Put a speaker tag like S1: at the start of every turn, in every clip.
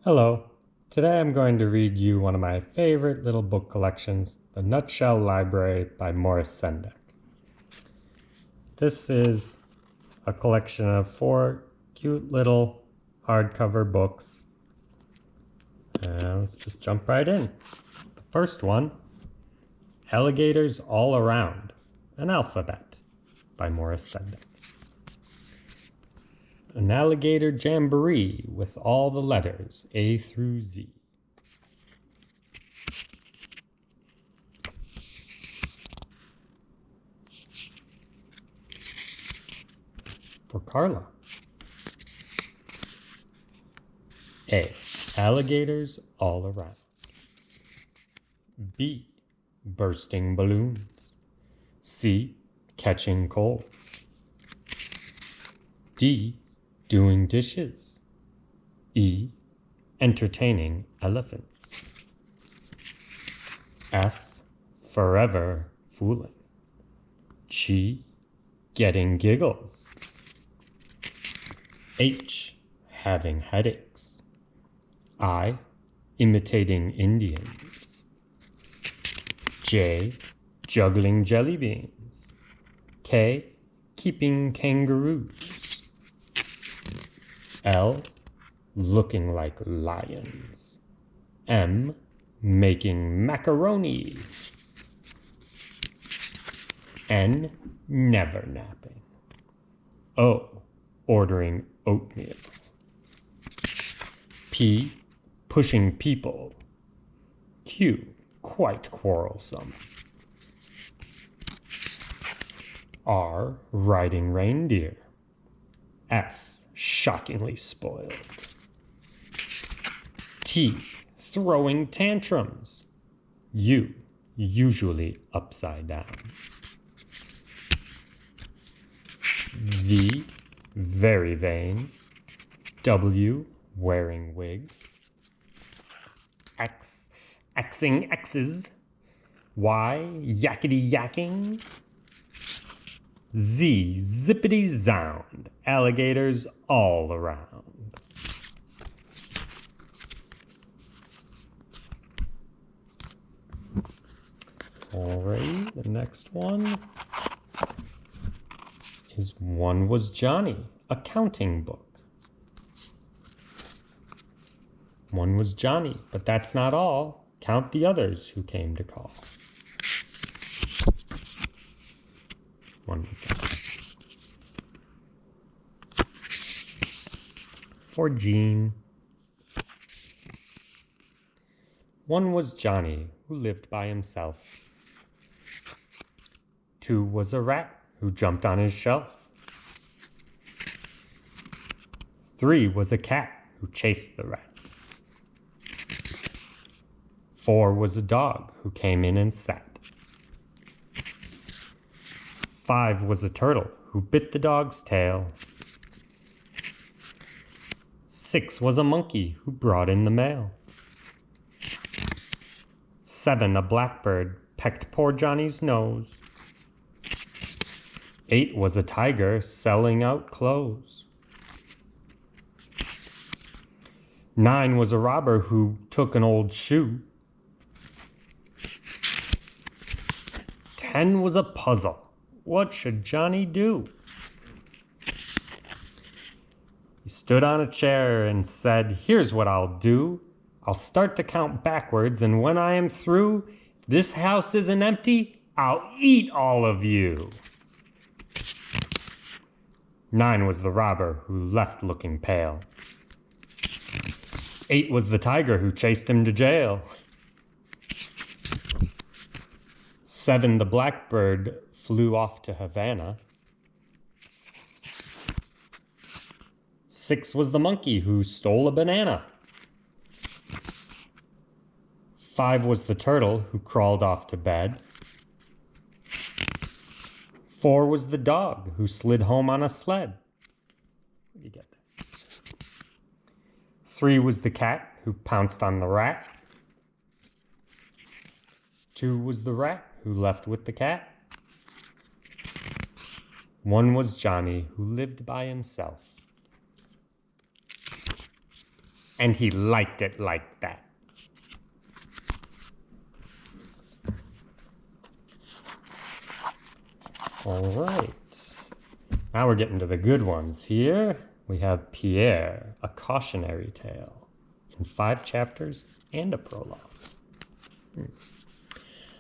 S1: Hello. Today I'm going to read you one of my favorite little book collections, The Nutshell Library by Maurice Sendak. This is a collection of 4 cute little hardcover books. And let's just jump right in. The first one, Alligators All Around, an Alphabet by Maurice Sendak. An alligator jamboree with all the letters A through Z. For Carla. A. Alligators all around. B. Bursting balloons. C. Catching colds. D. Doing dishes. E. Entertaining elephants. F. Forever fooling. G. Getting giggles. H. Having headaches. I. Imitating Indians. J. Juggling jelly beans. K. Keeping kangaroos. L. Looking like lions. M. Making macaroni. N. Never napping. O. Ordering oatmeal. P. Pushing people. Q. Quite quarrelsome. R. Riding reindeer. S. Shockingly spoiled. T. Throwing tantrums. U. Usually upside down. V. Very vain. W. Wearing wigs. X. Xing X's. Y. Yakety yakking. Z. Zippity zound. Alligators all around. Alright, the next one is One Was Johnny, a counting book. One was Johnny, but that's not all. Count the others who came to call. One was Johnny. For Jean. One was Johnny, who lived by himself. 2 was a rat who jumped on his shelf. 3 was a cat who chased the rat. 4 was a dog who came in and sat. 5 was a turtle who bit the dog's tail. 6 was a monkey who brought in the mail. 7, a blackbird pecked poor Johnny's nose. 8 was a tiger selling out clothes. 9 was a robber who took an old shoe. 10 was a puzzle. What should Johnny do? He stood on a chair and said, "Here's what I'll do. I'll start to count backwards, and when I am through, if this house isn't empty, I'll eat all of you." 9 was the robber who left looking pale. 8 was the tiger who chased him to jail. 7, the blackbird flew off to Havana. 6 was the monkey who stole a banana. 5 was the turtle who crawled off to bed. 4 was the dog who slid home on a sled. What do you get there? 3 was the cat who pounced on the rat. 2 was the rat who left with the cat. 1 was Johnny who lived by himself. and he liked it like that. All right. Now we're getting to the good ones here. We have Pierre, a cautionary tale in 5 chapters and a prologue.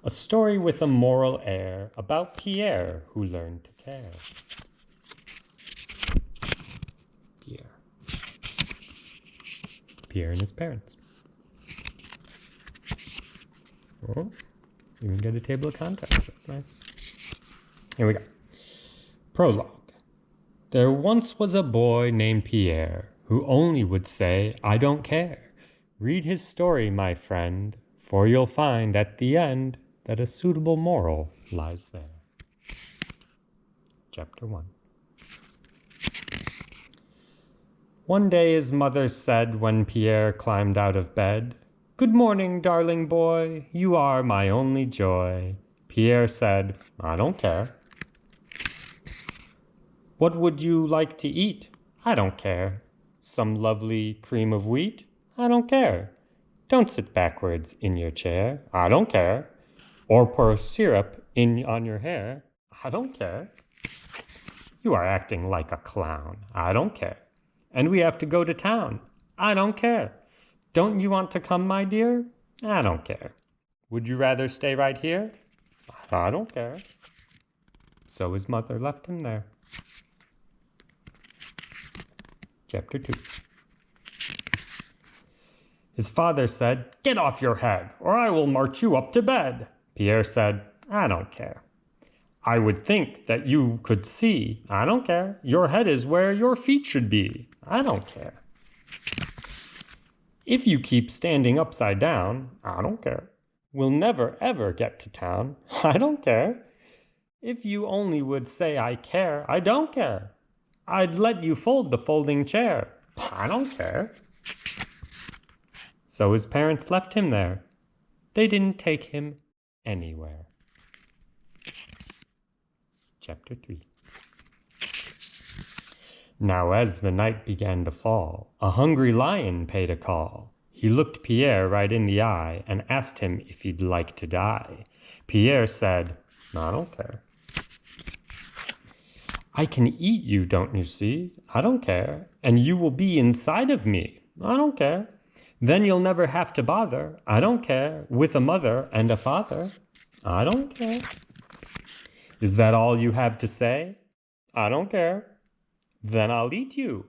S1: A story with a moral air about Pierre who learned to care. Pierre and his parents. Oh, even get a table of contents. That's nice. Here we go. Prologue. There once was a boy named Pierre who only would say, "I don't care." Read his story, my friend, for you'll find at the end that a suitable moral lies there. Chapter 1. One day his mother said when Pierre climbed out of bed, "Good morning, darling boy, you are my only joy." Pierre said, "I don't care." "What would you like to eat?" "I don't care." "Some lovely cream of wheat?" "I don't care." "Don't sit backwards in your chair." "I don't care." "Or pour syrup on your hair." "I don't care." "You are acting like a clown." "I don't care." "And we have to go to town." "I don't care." "Don't you want to come, my dear?" "I don't care." "Would you rather stay right here?" "I don't care." So his mother left him there. Chapter 2. His father said, "Get off your head, or I will march you up to bed." Pierre said, "I don't care." "I would think that you could see." "I don't care." "Your head is where your feet should be." "I don't care." "If you keep standing upside down." "I don't care." "We'll never ever get to town." "I don't care." "If you only would say I care." "I don't care." "I'd let you fold the folding chair." "I don't care." So his parents left him there. They didn't take him anywhere. Chapter 3. Now as the night began to fall, a hungry lion paid a call. He looked Pierre right in the eye and asked him if he'd like to die. Pierre said, "I don't care." "I can eat you, don't you see?" "I don't care." "And you will be inside of me." "I don't care." "Then you'll never have to bother." "I don't care." "With a mother and a father." "I don't care." "Is that all you have to say?" "I don't care." "Then I'll eat you,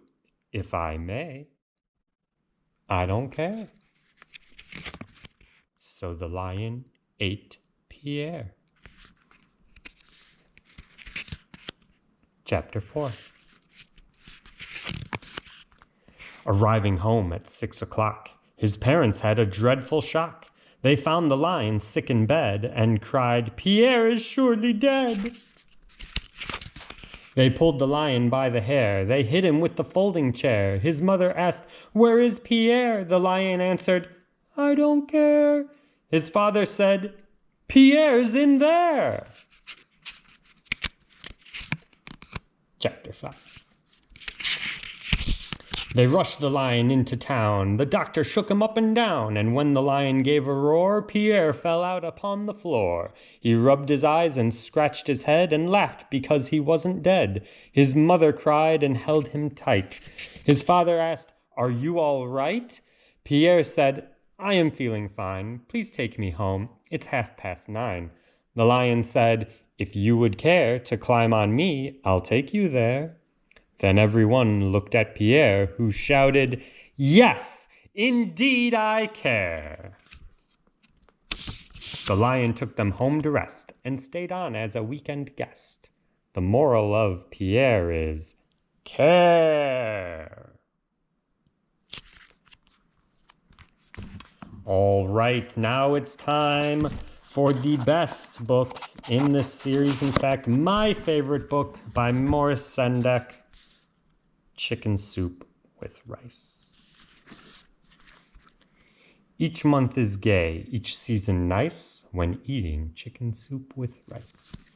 S1: if I may." "I don't care." So the lion ate Pierre. Chapter 4. Arriving home at 6 o'clock, his parents had a dreadful shock. They found the lion sick in bed and cried, "Pierre is surely dead." They pulled the lion by the hair. They hit him with the folding chair. His mother asked, "Where is Pierre?" The lion answered, "I don't care." His father said, "Pierre's in there." Chapter 5. They rushed the lion into town. The doctor shook him up and down, and when the lion gave a roar, Pierre fell out upon the floor. He rubbed his eyes and scratched his head and laughed because he wasn't dead. His mother cried and held him tight. His father asked, "Are you all right?" Pierre said, "I am feeling fine. Please take me home. It's 9:30. The lion said, "If you would care to climb on me, I'll take you there." Then everyone looked at Pierre, who shouted, "Yes, indeed I care." The lion took them home to rest and stayed on as a weekend guest. The moral of Pierre is care. All right, now it's time for the best book in this series. In fact, my favorite book by Maurice Sendak, Chicken Soup with Rice. Each month is gay, each season nice, when eating chicken soup with rice.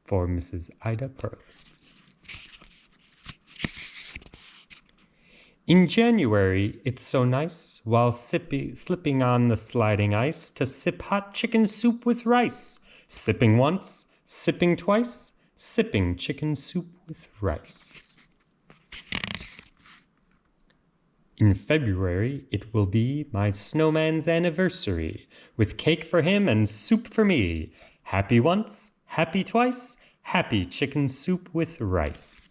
S1: For Mrs. Ida Purvis. In January, it's so nice, while slipping on the sliding ice, to sip hot chicken soup with rice. Sipping once, sipping twice, sipping chicken soup with rice. In February, it will be my snowman's anniversary, with cake for him and soup for me. Happy once, happy twice, happy chicken soup with rice.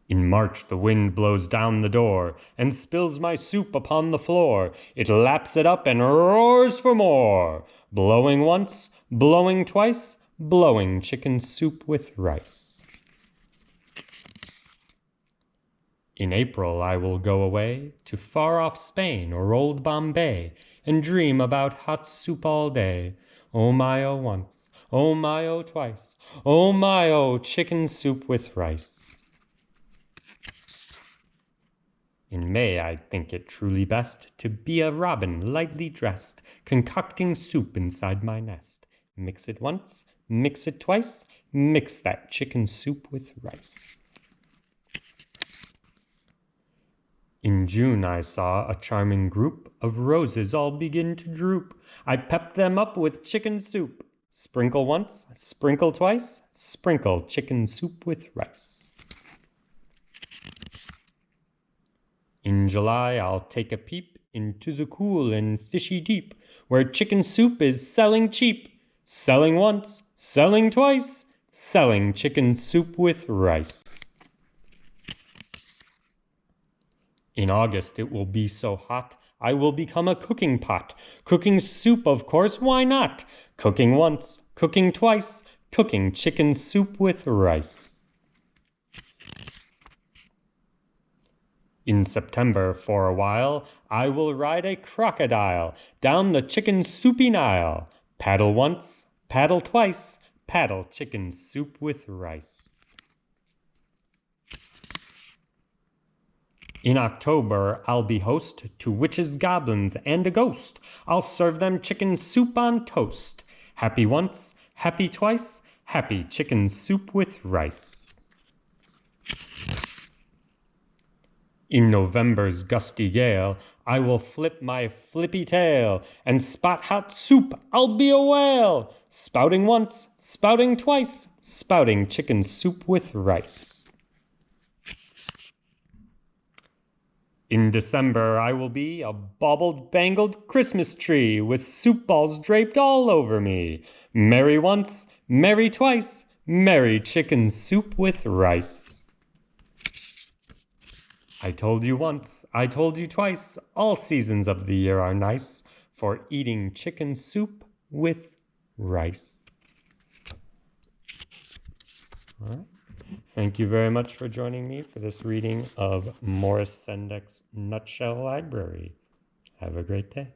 S1: In March the wind blows down the door and spills my soup upon the floor. It laps it up and roars for more. Blowing once, blowing twice, blowing chicken soup with rice. In April I will go away to far-off Spain or old Bombay and dream about hot soup all day. Oh my oh once, oh my oh twice, oh my oh chicken soup with rice. In May I think it truly best to be a robin lightly dressed, concocting soup inside my nest. Mix it once, mix it twice, mix that chicken soup with rice. In June I saw a charming group of roses all begin to droop. I pepped them up with chicken soup. Sprinkle once, sprinkle twice, sprinkle chicken soup with rice. In July I'll take a peep into the cool and fishy deep, where chicken soup is selling cheap. Selling once, selling twice, selling chicken soup with rice. In August it will be so hot, I will become a cooking pot. Cooking soup, of course, why not? Cooking once, cooking twice, cooking chicken soup with rice. In September, for a while, I will ride a crocodile down the chicken soupy Nile. Paddle once, paddle twice, paddle chicken soup with rice. In October, I'll be host to witches, goblins, and a ghost. I'll serve them chicken soup on toast. Happy once, happy twice, happy chicken soup with rice. In November's gusty gale, I will flip my flippy tail and spot hot soup, I'll be a whale. Spouting once, spouting twice, spouting chicken soup with rice. In December, I will be a baubled, bangled Christmas tree with soup balls draped all over me. Merry once, merry twice, merry chicken soup with rice. I told you once, I told you twice, all seasons of the year are nice for eating chicken soup with rice. All right. Thank you very much for joining me for this reading of Maurice Sendak's Nutshell Library. Have a great day.